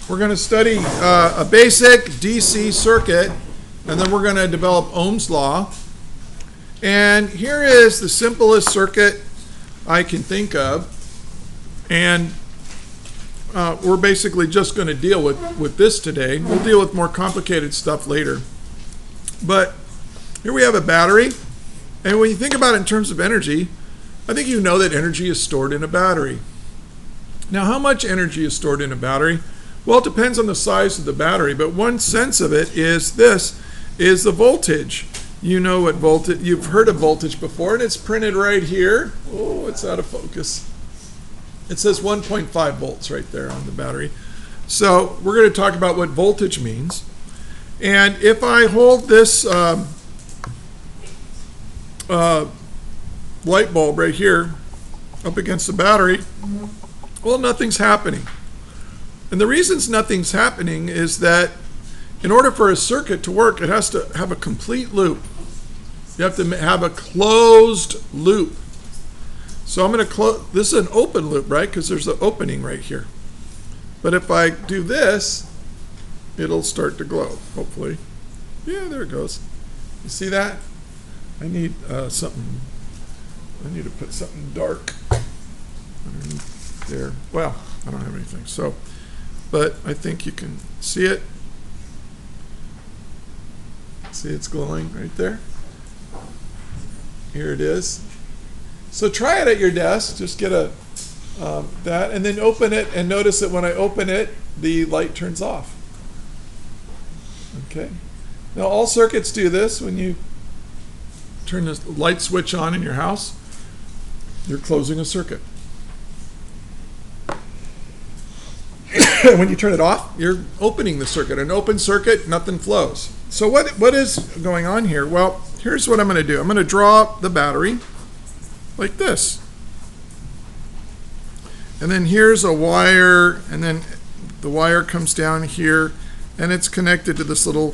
We're going to study a basic DC circuit, and then we're going to develop Ohm's law. And here is the simplest circuit I can think of, and we're basically just going to deal with this today. We'll deal with more complicated stuff later. But here we have a battery, and when you think about it in terms of energy, I think you know that energy is stored in a battery. Now, how much energy is stored in a battery? Well, it depends on the size of the battery, but one sense of it is this, is the voltage. You know what voltage, you've heard of voltage before, and it's printed right here. Oh, it's out of focus. It says 1.5 volts right there on the battery. So we're going to talk about what voltage means. And if I hold this light bulb right here up against the battery, well, nothing's happening. And the reasons nothing's happening is that in order for a circuit to work, it has to have a complete loop. You have to have a closed loop. So I'm going to close, this is an open loop, right? Because there's an opening right here. But if I do this, it'll start to glow, hopefully. Yeah, there it goes. You see that? I need something, I need to put something dark underneath there. Well, I don't have anything, so, but I think you can see it. See, it's glowing right there. Here it is. So try it at your desk. Just get a that, and then open it, and notice that when I open it, the light turns off. Okay. Now all circuits do this. When you turn the light switch on in your house, you're closing a circuit. When you turn it off, you're opening the circuit. An open circuit, nothing flows. So what is going on here? Well, here's what I'm going to do. I'm going to draw the battery like this. And then here's a wire, and then the wire comes down here, and it's connected to this little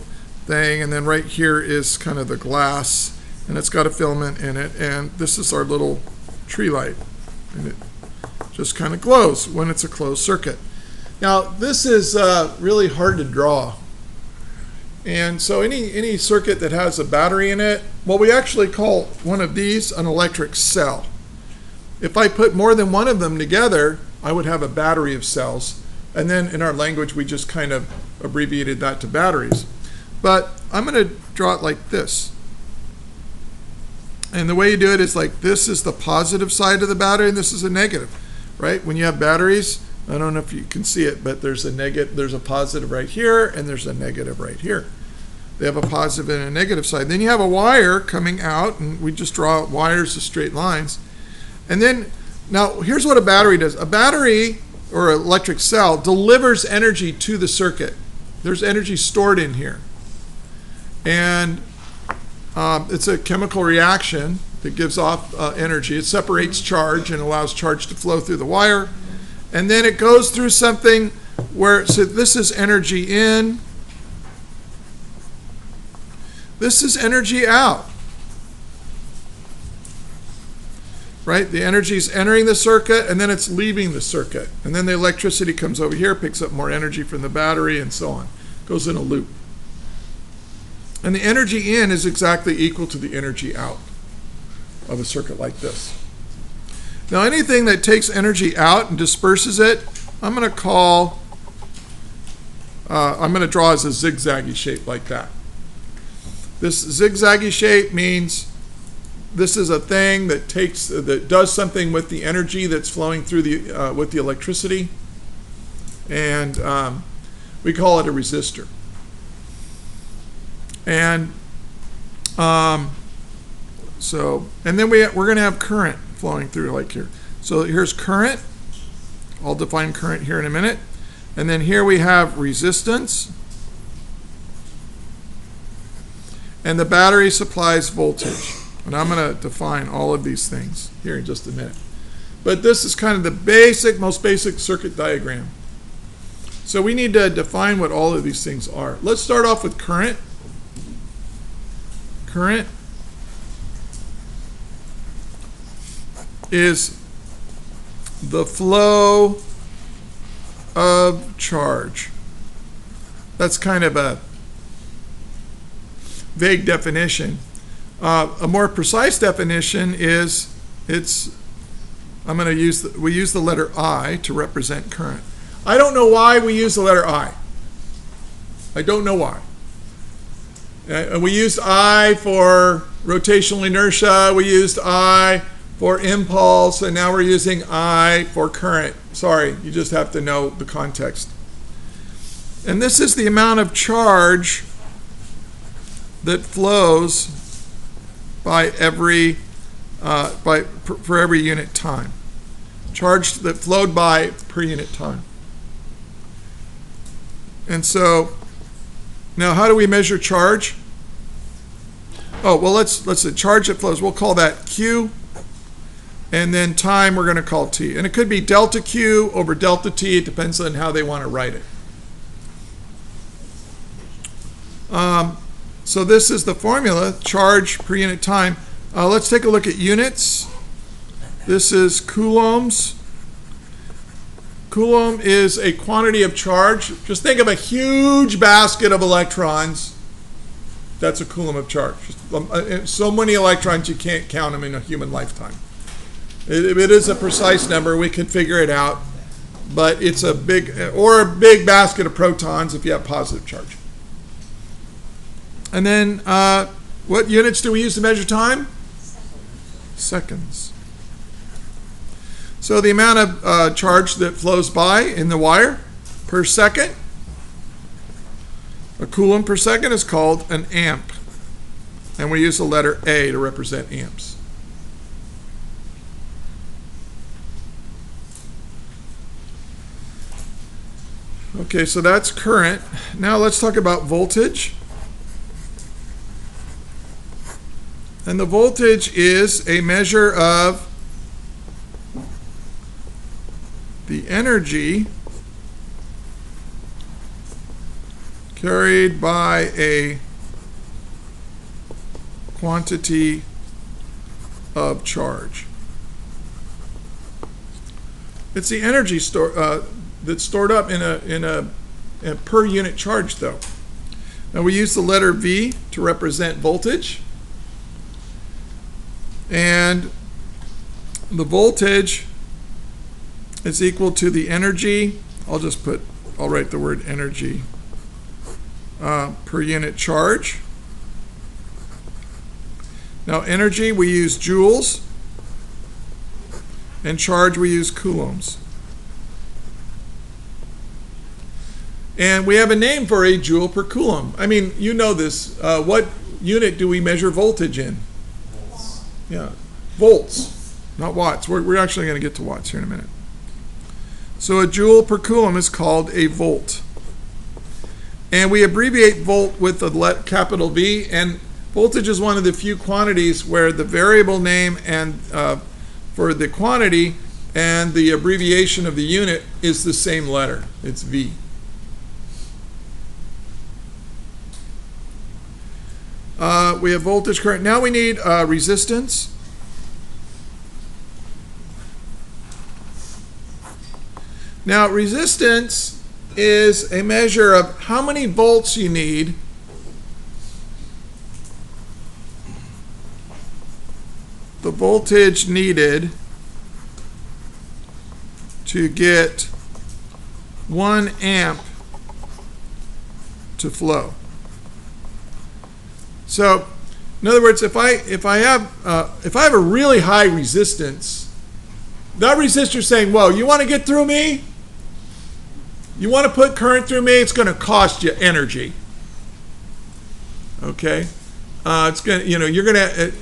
thing, and then right here is kind of the glass, and it's got a filament in it, and this is our little tree light, and it just kind of glows when it's a closed circuit. Now, this is really hard to draw. And so any circuit that has a battery in it, well, we actually call one of these an electric cell. If I put more than one of them together, I would have a battery of cells. And then in our language, we just kind of abbreviated that to batteries. But I'm going to draw it like this. And the way you do it is like this is the positive side of the battery, and this is a negative, right? When you have batteries, I don't know if you can see it, but there's a positive right here, and there's a negative right here. They have a positive and a negative side. Then you have a wire coming out, and we just draw wires as straight lines. And then, now here's what a battery does. A battery, or an electric cell, delivers energy to the circuit. There's energy stored in here. And it's a chemical reaction that gives off energy. It separates charge and allows charge to flow through the wire. And then it goes through something where, so this is energy in, this is energy out, right? The energy is entering the circuit, and then it's leaving the circuit. And then the electricity comes over here, picks up more energy from the battery, and so on. Goes in a loop. And the energy in is exactly equal to the energy out of a circuit like this. Now, anything that takes energy out and disperses it, I'm going to call, I'm going to draw as a zigzaggy shape like that. This zigzaggy shape means this is a thing that that does something with the energy that's flowing through the with the electricity, and we call it a resistor. And and then we're going to have current flowing through like here. So here's current. I'll define current here in a minute. And then here we have resistance. And the battery supplies voltage. And I'm going to define all of these things here in just a minute. But this is kind of the basic, most basic circuit diagram. So we need to define what all of these things are. Let's start off with current. Current is the flow of charge. that's kind of a vague definition. A more precise definition is we use the letter I to represent current. I don't know why we use the letter I. I don't know why. And we used I for rotational inertia, we used I for impulse, and now we're using I for current. Sorry, you just have to know the context. And this is the amount of charge that flows by for every unit time. Charge that flowed by per unit time. And so, now how do we measure charge? Oh, well, let's say charge that flows. We'll call that Q, and then time we're going to call T. And it could be delta Q over delta T. It depends on how they want to write it. So this is the formula, charge per unit time. Let's take a look at units. This is coulombs. Coulomb is a quantity of charge. Just think of a huge basket of electrons. That's a coulomb of charge. So many electrons you can't count them in a human lifetime. It is a precise number. We can figure it out. But it's a big basket of protons if you have positive charge. And then what units do we use to measure time? Seconds. So the amount of charge that flows by in the wire per second, a coulomb per second is called an amp. And we use the letter A to represent amps. Okay, so that's current. Now let's talk about voltage. And the voltage is a measure of the energy carried by a quantity of charge. It's the energy that's stored up in a per unit charge, though. Now we use the letter V to represent voltage. And the voltage is equal to the energy. I'll write the word energy per unit charge. Now energy we use joules, and charge we use coulombs. And we have a name for a joule per coulomb. I mean, you know this. What unit do we measure voltage in? Yeah, volts, not watts. We're actually going to get to watts here in a minute. So a joule per coulomb is called a volt. And we abbreviate volt with the capital V, and voltage is one of the few quantities where the variable name and for the quantity and the abbreviation of the unit is the same letter. It's V. We have voltage, current. Now we need resistance. Now resistance is a measure of how many volts you need the voltage needed to get 1 amp to flow. So, in other words, if I have a really high resistance, that resistor is saying, "Whoa, you want to get through me? You want to put current through me? It's going to cost you energy." Okay, it's going to, you're going to,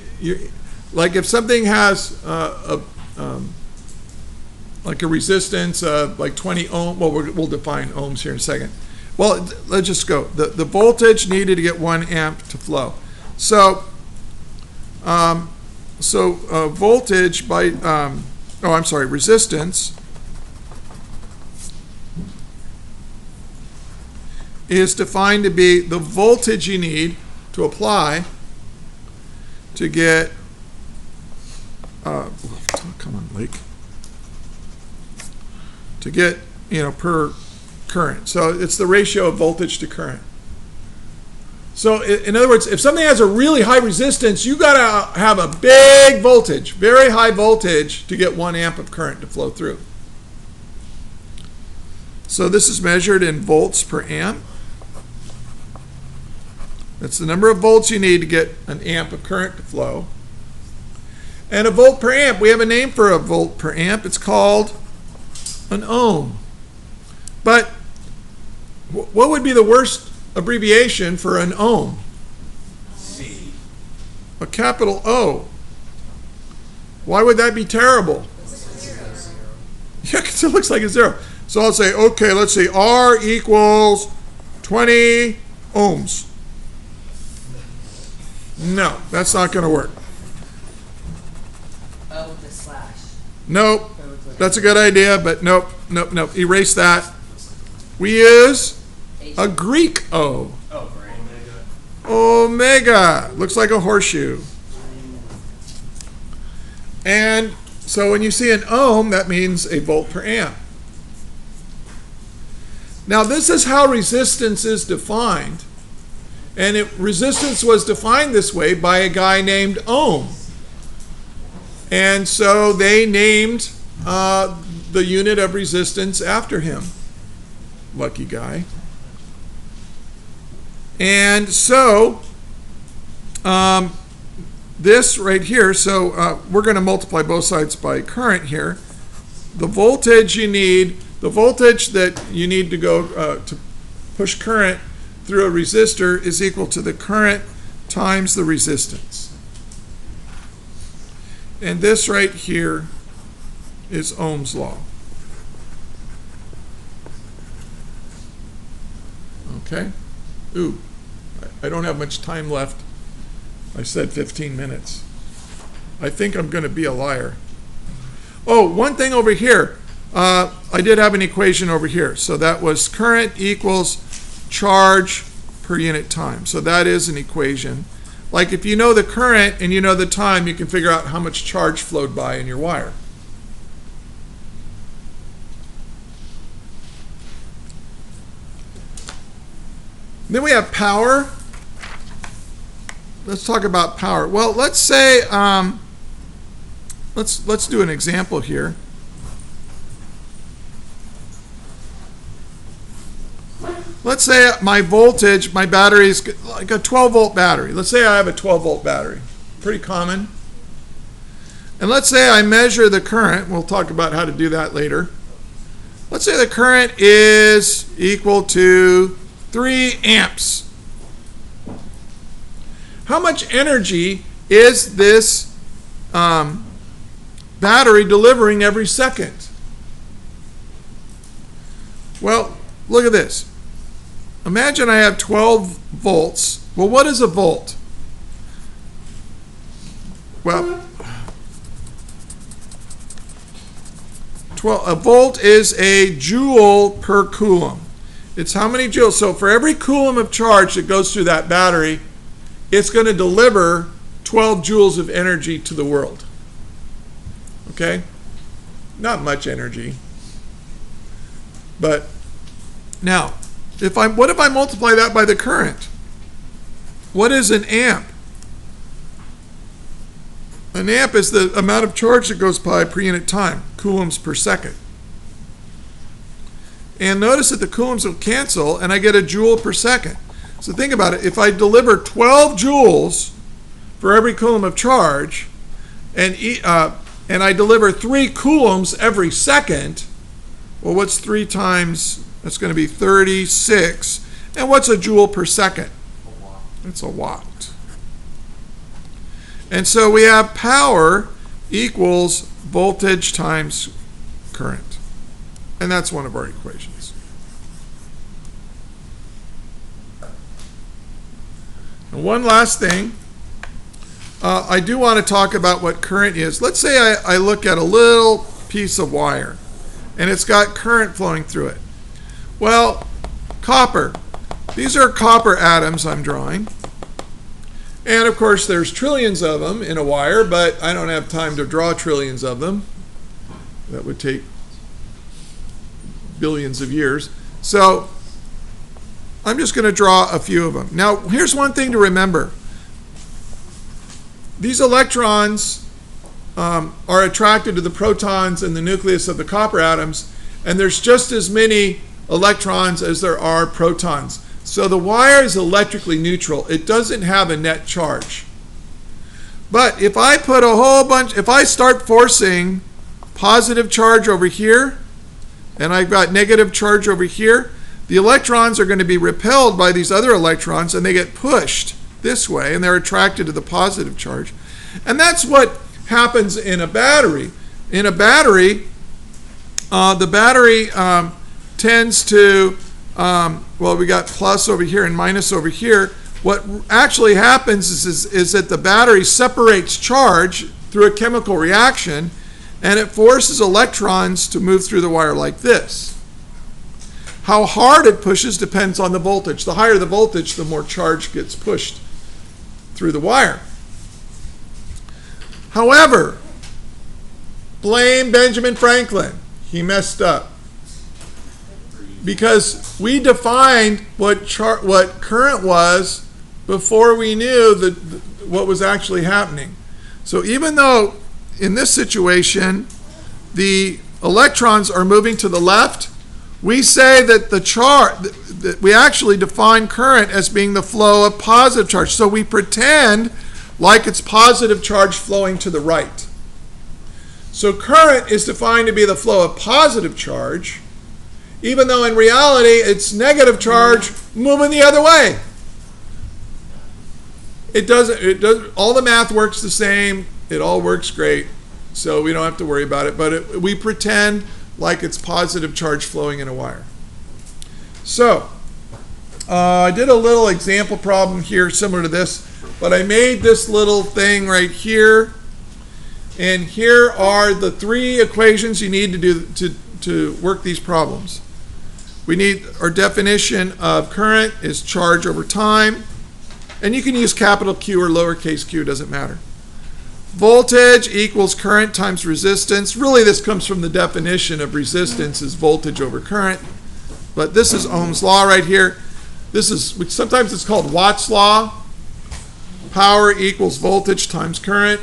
like if something has like a resistance of like 20 ohm. Well, we'll define ohms here in a second. Well, let's just go. The voltage needed to get 1 amp to flow. So, voltage by, resistance is defined to be the voltage you need to apply to get, come on, Blake, to get, per current. So it's the ratio of voltage to current. So in other words, if something has a really high resistance, you got to have a big voltage, very high voltage, to get 1 amp of current to flow through. So this is measured in volts per amp. That's the number of volts you need to get an amp of current to flow. And a volt per amp, we have a name for a volt per amp. It's called an ohm. But what would be the worst abbreviation for an ohm? C. A capital O. Why would that be terrible? Yeah, because it looks like a zero. So I'll say, okay, let's see, R equals 20 ohms. No, that's not going to work. Oh, with the slash. Nope. That's a good idea, but nope. Erase that. We use a Greek O. Oh, great. Omega. Looks like a horseshoe. And so when you see an ohm, that means a volt per amp. Now this is how resistance is defined. And resistance was defined this way by a guy named Ohm. And so they named the unit of resistance after him. Lucky guy. And so this right here, so we're going to multiply both sides by current here. The voltage you need, the voltage that you need to go to push current through a resistor is equal to the current times the resistance. And this right here is Ohm's law. Okay? Ooh, I don't have much time left. I said 15 minutes. I think I'm going to be a liar. Oh, one thing over here. I did have an equation over here. So that was current equals charge per unit time. So that is an equation. Like if you know the current and you know the time, you can figure out how much charge flowed by in your wire. Then we have power. Let's talk about power. Well, let's say let's do an example here. Let's say my voltage, my battery is like a 12-volt battery. Let's say I have a 12-volt battery. Pretty common. And let's say I measure the current. We'll talk about how to do that later. Let's say the current is equal to 3 amps. How much energy is this battery delivering every second? Well, look at this. Imagine I have 12 volts. Well, what is a volt? Well, a volt is a joule per coulomb. It's how many joules. So for every coulomb of charge that goes through that battery, it's going to deliver 12 joules of energy to the world. Okay? Not much energy. But now, what if I multiply that by the current? What is an amp? An amp is the amount of charge that goes by per unit time, coulombs per second. And notice that the coulombs will cancel and I get a joule per second. So think about it. If I deliver 12 joules for every coulomb of charge and I deliver 3 coulombs every second, well, what's 3 times? That's going to be 36. And what's a joule per second? A watt. It's a watt. And so we have power equals voltage times current. And that's one of our equations. And one last thing. I do want to talk about what current is. Let's say I look at a little piece of wire and it's got current flowing through it. Well, copper. These are copper atoms I'm drawing. And of course there's trillions of them in a wire, but I don't have time to draw trillions of them. That would take billions of years. So I'm just going to draw a few of them. Now, here's one thing to remember. These electrons are attracted to the protons in the nucleus of the copper atoms, and there's just as many electrons as there are protons. So the wire is electrically neutral. It doesn't have a net charge. But if I put a whole bunch, if I start forcing positive charge over here, and I've got negative charge over here, the electrons are going to be repelled by these other electrons, and they get pushed this way, and they're attracted to the positive charge. And that's what happens in a battery. In a battery, the battery tends to, well, we got plus over here and minus over here. What actually happens is that the battery separates charge through a chemical reaction, and it forces electrons to move through the wire like this. How hard it pushes depends on the voltage. The higher the voltage, the more charge gets pushed through the wire. However, blame Benjamin Franklin. He messed up. Because we defined what current was before we knew what was actually happening. So even though in this situation the electrons are moving to the left, we say that that we actually define current as being the flow of positive charge. So we pretend like it's positive charge flowing to the right. So current is defined to be the flow of positive charge, even though in reality it's negative charge moving the other way. It doesn't, all the math works the same, it all works great, so we don't have to worry about it, but we pretend like it's positive charge flowing in a wire. So, I did a little example problem here similar to this, but I made this little thing right here, and here are the three equations you need to do to work these problems. We need, our definition of current is charge over time, and you can use capital Q or lowercase q, doesn't matter. Voltage equals current times resistance. Really, this comes from the definition of resistance is voltage over current, but this is Ohm's law right here. This is, sometimes it's called Watt's law. Power equals voltage times current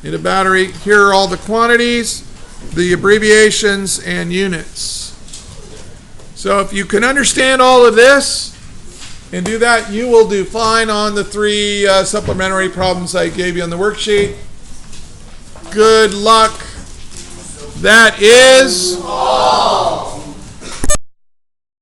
in a battery. Here are all the quantities, the abbreviations, and units. So if you can understand all of this and do that, you will do fine on the three supplementary problems I gave you on the worksheet. Good luck. That is all.